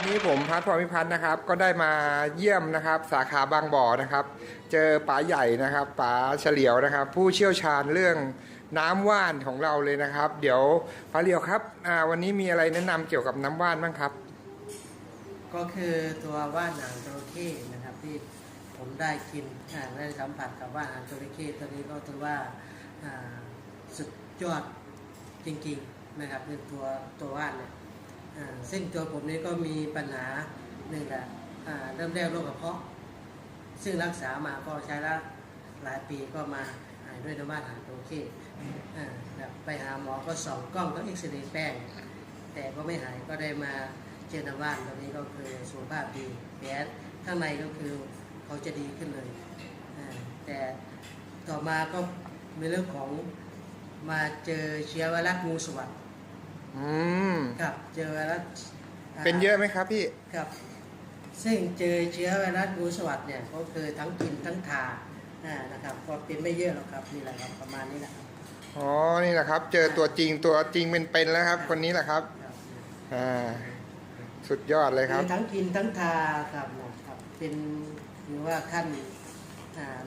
นี้ผมพัฒน์ พรหมิพัฒน์นะครับก็ได้มาเยี่ยมนะครับสาขาบางบ่อนะครับเจอป๋าใหญ่นะครับป๋าเฉลียวนะครับผู้เชี่ยวชาญเรื่องน้ำว่านของเราเลยนะครับ เดี๋ยวป๋าเฉลียวครับวันนี้มีอะไรแนะนำเกี่ยวกับน้ำว่านบ้างครับก็คือตัวว่านหางจระเข้นะครับที่ผมได้กินได้สัมผัสกับว่านหางจระเข้ตัวนี้ก็ถือว่าสุดยอดจริงๆนะครับเป็นตัวว่านเนี่ยซึ่งตัวผมนี้ก็มีปัญหาหนึ่งแหละเริ่มแรกโรคกระเพาะซึ่งรักษามาก็ใช้ละหลายปีก็มาหายด้วยน้ำว่านหางจระเข้แบบไปหาหมอก็ส่องกล้องก็เอ็กซเรย์แป้งแต่ก็ไม่หายก็ได้มาเจอน้ำว่านตัวนี้ก็คือสุขภาพดีแผลข้างในก็คือเขาจะดีขึ้นเลยแต่ต่อมาก็มีเรื่องของมาเจอเชื้อไวรัสงูสวัสด์ครับเจอไวรัสเป็นเยอะไหมครับพี่ครับซึ่งเจอเชื้อไวรัสงูสวัสด์เนี่ยก็คือทั้งกินทั้งทานะครับก็เป็นไม่เยอะหรอกครับนี่แหละครับประมาณนี้แหละอ๋อนี่แหละครับเจอตัวจริงเป็นแล้วครับคนนี้แหละครับสุดยอดเลยครับทั้งกินทั้งทาครับเป็นหรือว่าขั้น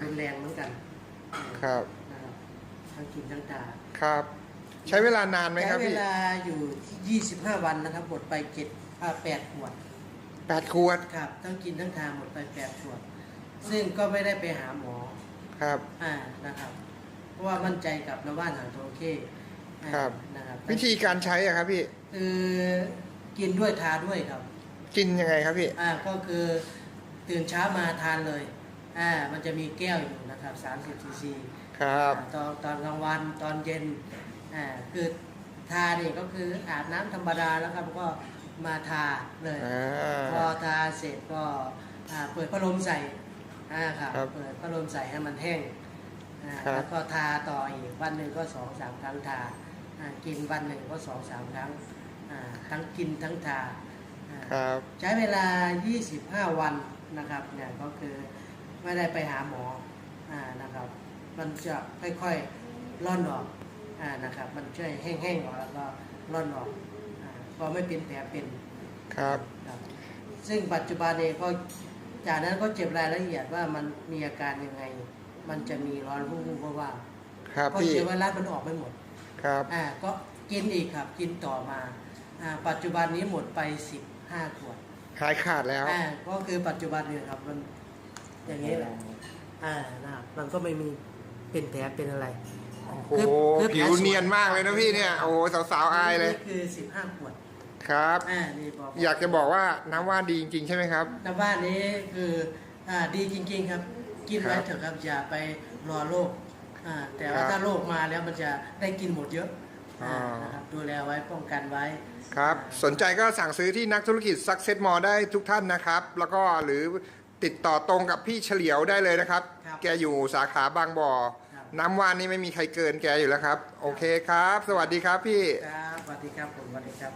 รุนแรงเหมือนกันครับทั้งกินทั้งทาครับใช้เวลานานไหมครับใช้เวลาอยู่25วันนะครับหมดไป8 ขวด8 ขวดครับทั้งกินทั้งทาหมดไป8 ขวดซึ่งก็ไม่ได้ไปหาหมอครับนะครับเพราะว่ามั่นใจกับน้ำว่านหางจระเข้ครับนะครับวิธีการใช้อะครับพี่คือกินด้วยทาด้วยครับกินยังไงครับพี่ก็คือตื่นเช้ามาทานเลยมันจะมีแก้วอยู่นะครับ30 cc ครับตอนกลางวันตอนเย็นคือทาเนี่ยก็คืออาบน้ำธรรมดาแล้วครับก็มาทาเลยพอทาเสร็จก็เปิดพัดลมใส่ครับเปิดพัดลมใส่ให้มันแห้งแล้วก็ทาต่ออีกวันหนึ่งก็2-3 ครั้งทากินวันหนึ่งก็2-3 ครั้งทั้งกินทั้งทาใช้เวลา25 วันนะครับเนี่ยก็คือไม่ได้ไปหาหมอนะครับมันจะค่อยๆร่อนออกนะครับมันช่วยแห้งๆออกแล้วก็ร่อนออกพอไม่เป็นแผลเป็นครับซึ่งปัจจุบันเองก็จากนั้นก็เจ็บรายละเอียดว่ามันมีอาการยังไงมันจะมีร้อนพุ่งเพราะว่าเพราะเชื้อไวรัสมันออกไม่หมดครับก็กินอีกครับกินต่อมาปัจจุบันนี้หมดไป15 ขวดหายขาดแล้วก็คือปัจจุบันเนี่ยครับมันอย่างนี้แหละนะครับมันก็ไม่มีเป็นแผลเป็นอะไรโอ้โหผิวเนียนมากเลยนะพี่เนี่ยโอ้โหสาวๆอายเลยนี่คือ15 ขวดครับอยากจะบอกว่าน้ำว่านดีจริงๆใช่ไหมครับน้ำว่านนี้คือดีจริงๆครับกินไว้เถอะครับอย่าไปรอโรคแต่ว่าถ้าโรคมาแล้วมันจะได้กินหมดเยอะนะครับดูแลไว้ป้องกันไว้ครับสนใจก็สั่งซื้อที่นักธุรกิจ Success Mall ได้ทุกท่านนะครับแล้วก็หรือติดต่อตรงกับพี่เฉลียวได้เลยนะครับแกอยู่สาขาบางบ่อน้ำว่านนี่ไม่มีใครเกินแกอยู่แล้วครับโอเคครับสวัสดีครับพี่ครับสวัสดีครับผมสวัสดีครับ